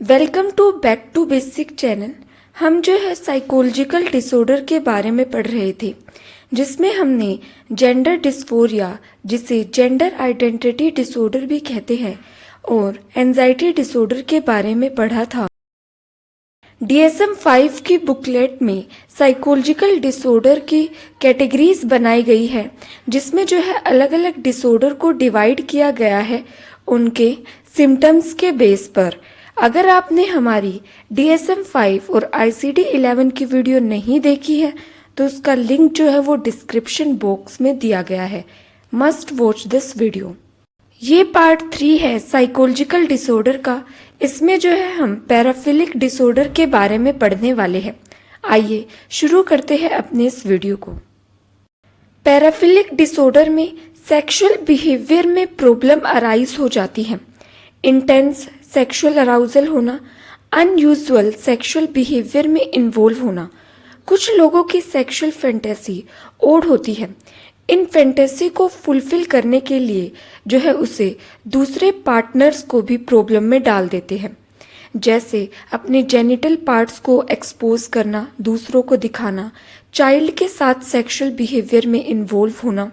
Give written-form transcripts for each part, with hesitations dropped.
Welcome to back to basic channel. हम जो है साइकोलॉजिकल डिसऑर्डर के बारे में पढ़ रहे थे, जिसमें हमने जेंडर डिस्फोरिया, जिसे जेंडर आइडेंटिटी डिसऑर्डर भी कहते हैं, और एंजाइटी डिसऑर्डर के बारे में पढ़ा था। DSM-5 की बुकलेट में साइकोलॉजिकल डिसऑर्डर की कैटेगरीज बनाई गई है, जिसमें जो है अलग अलग डिसऑर्डर को डिवाइड किया गया है उनके सिम्टम्स के बेस पर। अगर आपने हमारी DSM-5 और ICD-11 की वीडियो नहीं देखी है तो उसका लिंक जो है वो डिस्क्रिप्शन बॉक्स में दिया गया है। Must watch this video. ये पार्ट 3 है साइकोलॉजिकल डिसऑर्डर का। इसमें जो है हम पैराफिलिक डिसऑर्डर के बारे में पढ़ने वाले हैं। आइए शुरू करते हैं अपने इस वीडियो को। पैराफिलिक डिसऑर्डर में सेक्सुअल बिहेवियर में प्रॉब्लम अराइज हो जाती है। इंटेंस सेक्सुअल अराउजल होना, अनयूजुअल सेक्सुअल बिहेवियर में इन्वॉल्व होना। कुछ लोगों की सेक्सुअल फैंटेसी ओड होती है। इन फैंटेसी को फुलफिल करने के लिए जो है उसे दूसरे पार्टनर्स को भी प्रॉब्लम में डाल देते हैं, जैसे अपने जेनिटल पार्ट्स को एक्सपोज करना, दूसरों को दिखाना, चाइल्ड के साथ सेक्सुअल बिहेवियर में इन्वॉल्व होना,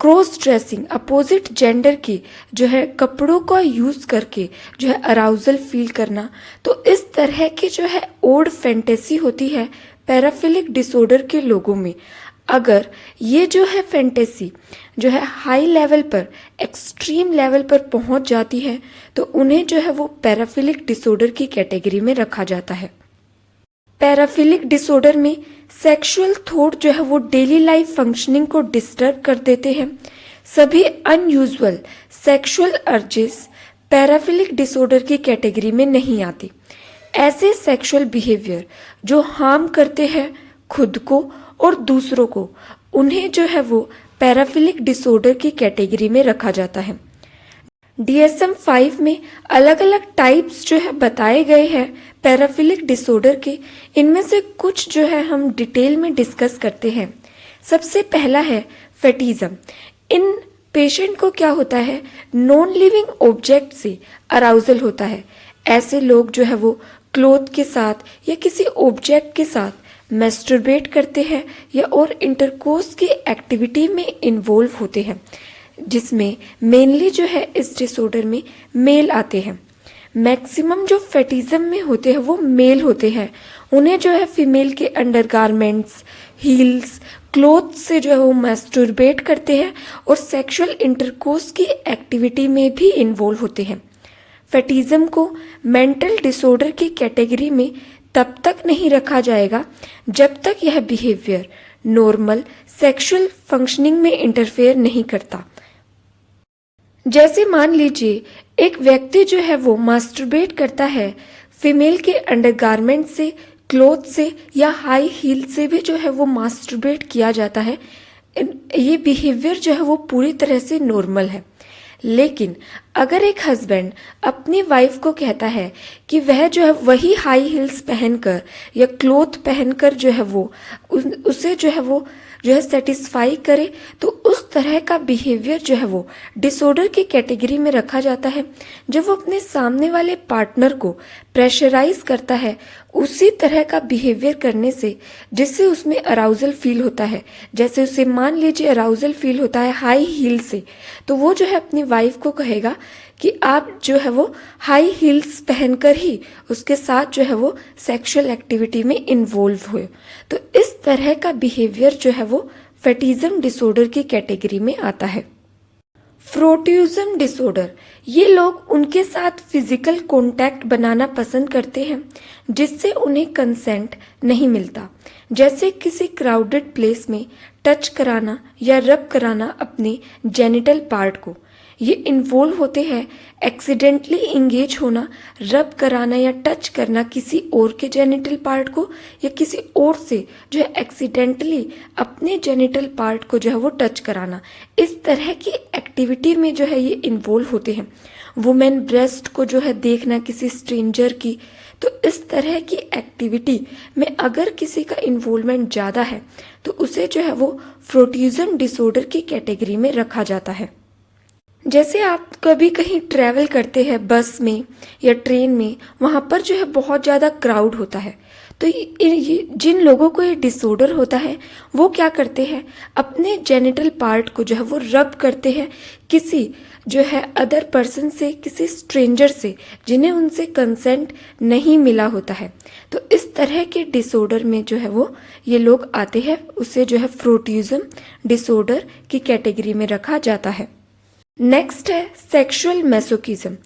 क्रॉस ड्रेसिंग, अपोजिट जेंडर की जो है कपड़ों का यूज करके जो है अराउजल फील करना। तो इस तरह की जो है ओड फैंटेसी होती है पैराफिलिक डिसऑर्डर के लोगों में। अगर ये जो है फैंटेसी जो है हाई लेवल पर, एक्सट्रीम लेवल पर पहुंच जाती है तो उन्हें जो है वो पैराफिलिक डिसऑर्डर की कैटेगरी में रखा जाता है। पैराफिलिक डिसऑर्डर में सेक्सुअल थॉट जो है वो डेली लाइफ फंक्शनिंग को डिस्टर्ब कर देते हैं। सभी अनयूजुअल सेक्सुअल अर्जेस पैराफिलिक डिसऑर्डर की कैटेगरी में नहीं आती। ऐसे सेक्सुअल बिहेवियर जो हार्म करते हैं खुद को और दूसरों को, उन्हें जो है वो पैराफिलिक डिसऑर्डर की कैटेगरी में रखा जाता है। DSM-5 में अलग अलग टाइप्स जो है बताए गए हैं पैराफिलिक डिसऑर्डर के। इनमें से कुछ जो है हम डिटेल में डिस्कस करते हैं। सबसे पहला है फेटिज्म। इन पेशेंट को क्या होता है, नॉन लिविंग ऑब्जेक्ट से अराउजल होता है। ऐसे लोग जो है वो क्लॉथ के साथ या किसी ऑब्जेक्ट के साथ मैस्टरबेट करते हैं या और इंटरकोर्स की एक्टिविटी में इन्वॉल्व होते हैं, जिसमें मेनली जो है इस डिसऑर्डर में मेल आते हैं। मैक्सिमम जो फेटिज्म में होते हैं वो मेल होते हैं। उन्हें जो है फीमेल के अंडरगारमेंट्स, हील्स, क्लोथ से जो है वो मैस्टरबेट करते हैं और सेक्सुअल इंटरकोर्स की एक्टिविटी में भी इन्वॉल्व होते हैं। फेटिज्म को मेंटल डिसऑर्डर की कैटेगरी में तब तक नहीं रखा जाएगा जब तक यह बिहेवियर नॉर्मल सेक्सुअल फंक्शनिंग में इंटरफेयर नहीं करता। जैसे मान लीजिए एक व्यक्ति जो है वो मास्टरबेट करता है फीमेल के अंडरगारमेंट से, क्लोथ से या हाई हील से भी जो है वो मास्टरबेट किया जाता है। ये बिहेवियर जो है वो पूरी तरह से नॉर्मल है। लेकिन अगर एक हस्बैंड अपनी वाइफ को कहता है कि वह जो है वही हाई हील्स पहनकर या क्लॉथ पहनकर जो है वो उसे जो है सेटिस्फाई करे, तो उस तरह का बिहेवियर जो है वो डिसऑर्डर की कैटेगरी में रखा जाता है। जब वो अपने सामने वाले पार्टनर को प्रेशराइज करता है उसी तरह का बिहेवियर करने से जिससे उसमें अराउजल फील होता है, जैसे उसे मान लीजिए अराउजल फील होता है हाई हील से, तो वो जो है अपनी वाइफ को कहेगा कि आप जो है वो हाई हील्स पहनकर ही उसके साथ जो है वो सेक्सुअल एक्टिविटी में इन्वॉल्व हुए। तो इस तरह का बिहेवियर जो है वो फेटिज्म डिसऑर्डर की कैटेगरी में आता है। फ्रोटिज्म डिसऑर्डर, ये लोग उनके साथ फिजिकल कांटेक्ट बनाना पसंद करते हैं जिससे उन्हें कंसेंट नहीं मिलता, जैसे किसी क्राउडेड प्लेस में टच कराना या रब कराना अपने जेनिटल पार्ट को। ये इन्वॉल्व होते हैं एक्सीडेंटली इंगेज होना, रब कराना या टच करना किसी और के जेनिटल पार्ट को, या किसी और से जो है एक्सीडेंटली अपने जेनिटल पार्ट को जो है वो टच कराना। इस तरह की एक्टिविटी में जो है ये इन्वॉल्व होते हैं। वुमेन ब्रेस्ट को जो है देखना किसी स्ट्रेंजर की, तो इस तरह की एक्टिविटी में अगर किसी का इन्वॉल्वमेंट ज़्यादा है तो उसे जो है वो फ्रोटिज्म डिसऑर्डर की कैटेगरी में रखा जाता है। जैसे आप कभी कहीं ट्रैवल करते हैं बस में या ट्रेन में, वहाँ पर जो है बहुत ज़्यादा क्राउड होता है। तो जिन लोगों को ये डिसऑर्डर होता है वो क्या करते हैं, अपने जेनिटल पार्ट को जो है वो रब करते हैं किसी जो है अदर पर्सन से, किसी स्ट्रेंजर से जिन्हें उनसे कंसेंट नहीं मिला होता है। तो इस तरह के डिसऑर्डर में जो है वो ये लोग आते हैं, उसे जो है फ्रोटिज्म डिसऑर्डर की कैटेगरी में रखा जाता है। नेक्स्ट है सेक्सुअल मैसोकिज्म।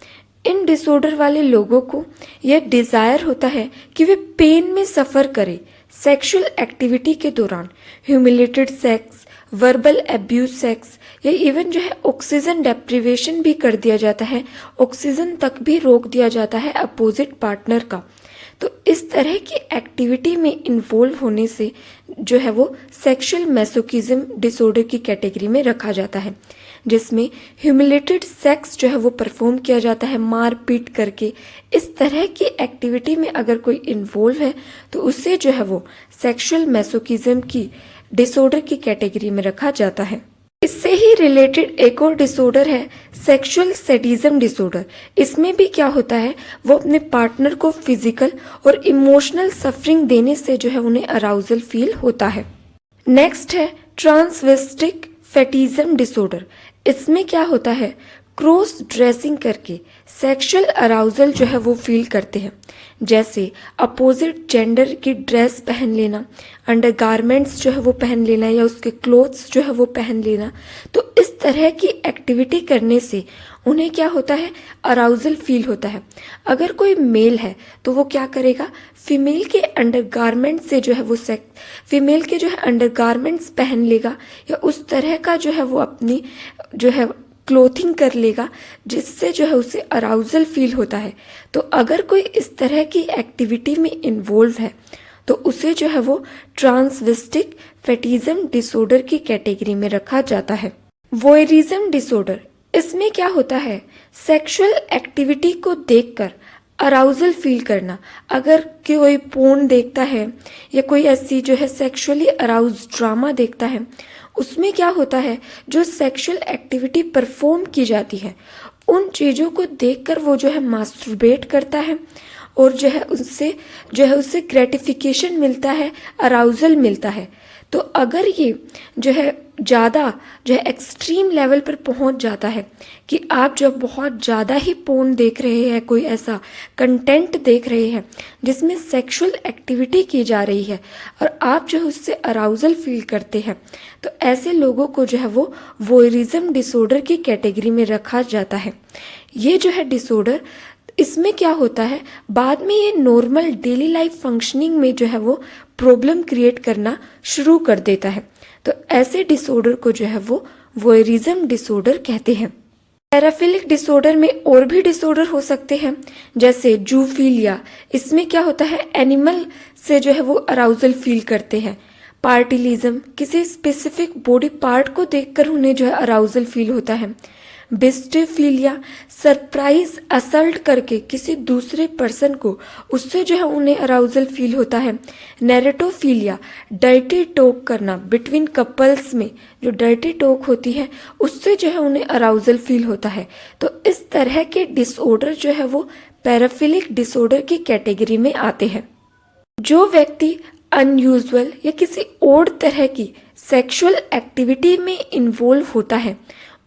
इन डिसऑर्डर वाले लोगों को यह डिजायर होता है कि वे पेन में सफर करें सेक्सुअल एक्टिविटी के दौरान। Humiliated sex, verbal abuse sex या इवन जो है ऑक्सीजन डेप्रिवेशन भी कर दिया जाता है, ऑक्सीजन तक भी रोक दिया जाता है अपोजिट पार्टनर का। तो इस तरह की एक्टिविटी में इन्वॉल्व होने से जो है वो सेक्सुअल मैसोकिज्म डिसऑर्डर की कैटेगरी में रखा जाता है, जिसमें ह्यूमिलेटेड सेक्स जो है वो परफॉर्म किया जाता है मार पीट करके। इस तरह की एक्टिविटी में अगर कोई इन्वॉल्व है तो उसे जो है वो सेक्सुअल मैसोकिज्म की डिसऑर्डर की कैटेगरी में रखा जाता है। इससे ही रिलेटेड एक और डिसऑर्डर है सेक्सुअल सैडिज्म डिसऑर्डर। इसमें भी क्या होता है, वो अपने पार्टनर को फिजिकल और इमोशनल सफरिंग देने से जो है उन्हें अराउजल फील होता है। नेक्स्ट है ट्रांसवेस्टिक फेटिज्म डिसऑर्डर। इसमें क्या होता है, क्रॉस ड्रेसिंग करके सेक्सुअल अराउजल जो है वो फील करते हैं, जैसे अपोजिट जेंडर की ड्रेस पहन लेना, अंडरगारमेंट्स जो है वो पहन लेना या उसके क्लोथ्स जो है वो पहन लेना। तो इस तरह की एक्टिविटी करने से उन्हें क्या होता है, अराउजल फील होता है। अगर कोई मेल है तो वो क्या करेगा, फीमेल के अंडरगारमेंट से जो है वो फीमेल के जो है अंडरगारमेंट्स पहन लेगा या उस तरह का जो है वो अपनी जो है क्लोथिंग कर लेगा, जिससे जो है उसे अराउजल फील होता है। तो अगर कोई इस तरह की एक्टिविटी में इन्वॉल्व है तो उसे जो है वो ट्रांसवेस्टिक फेटिज्म डिसऑर्डर की कैटेगरी में रखा जाता है। वोयरिज्म डिसऑर्डर, इसमें क्या होता है, सेक्सुअल एक्टिविटी को देखकर अराउजल फील करना। अगर कोई पोर्न देखता है या कोई ऐसी जो है सेक्सुअली अराउज ड्रामा देखता है, उसमें क्या होता है, जो सेक्सुअल एक्टिविटी परफॉर्म की जाती है उन चीज़ों को देखकर वो जो है मास्टरबेट करता है और जो है उससे ग्रेटिफिकेशन मिलता है, अराउजल मिलता है। तो अगर ये जो है ज़्यादा जो है एक्सट्रीम लेवल पर पहुंच जाता है कि आप जब बहुत ज़्यादा ही पोर्न देख रहे हैं, कोई ऐसा कंटेंट देख रहे हैं जिसमें सेक्सुअल एक्टिविटी की जा रही है और आप जो है उससे अराउजल फील करते हैं, तो ऐसे लोगों को जो है वो वोयरिज्म डिसऑर्डर की कैटेगरी में रखा जाता है। ये जो है डिसऑर्डर, इसमें क्या होता है, बाद में ये नॉर्मल डेली लाइफ फंक्शनिंग में जो है वो प्रॉब्लम क्रिएट करना शुरू कर देता है। तो ऐसे डिसऑर्डर को जो है वो वोयरिज्म डिसऑर्डर कहते हैं। पैराफिलिक डिसऑर्डर में और भी डिसऑर्डर हो सकते हैं, जैसे जूफिलिया। इसमें क्या होता है, एनिमल से जो है वो अराउजल फील करते हैं। पार्टिलिज्म, किसी स्पेसिफिक बॉडी पार्ट को देखकर उन्हें जो है अराउजल फील होता है। बिस्टिफिलिया, सरप्राइज असल्ट करके किसी दूसरे पर्सन को, उससे जो है उन्हें अराउजल फील होता है। नैरेटोफिलिया, डर्टी टॉक करना बिटवीन कपल्स में, जो डर्टी टॉक होती है उससे जो है उन्हें अराउजल फील होता है। तो इस तरह के डिसऑर्डर जो है वो पैराफिलिक डिसऑर्डर की कैटेगरी में आते हैं। जो व्यक्ति अनयूजुअल या किसी और तरह की सेक्सुअल एक्टिविटी में इन्वॉल्व होता है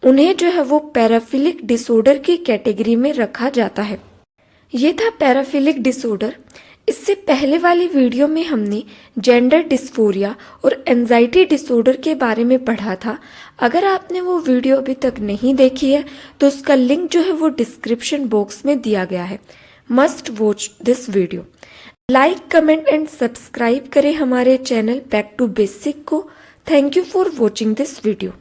उन्हें जो है वो पैराफिलिक डिसऑर्डर की कैटेगरी में रखा जाता है। ये था पैराफिलिक डिसऑर्डर। इससे पहले वाली वीडियो में हमने जेंडर डिस्फोरिया और एंजाइटी डिसऑर्डर के बारे में पढ़ा था। अगर आपने वो वीडियो अभी तक नहीं देखी है तो उसका लिंक जो है वो डिस्क्रिप्शन बॉक्स में दिया गया है। Must watch this video. Like, comment and subscribe करें हमारे चैनल बैक टू बेसिक को। Thank you for watching this video.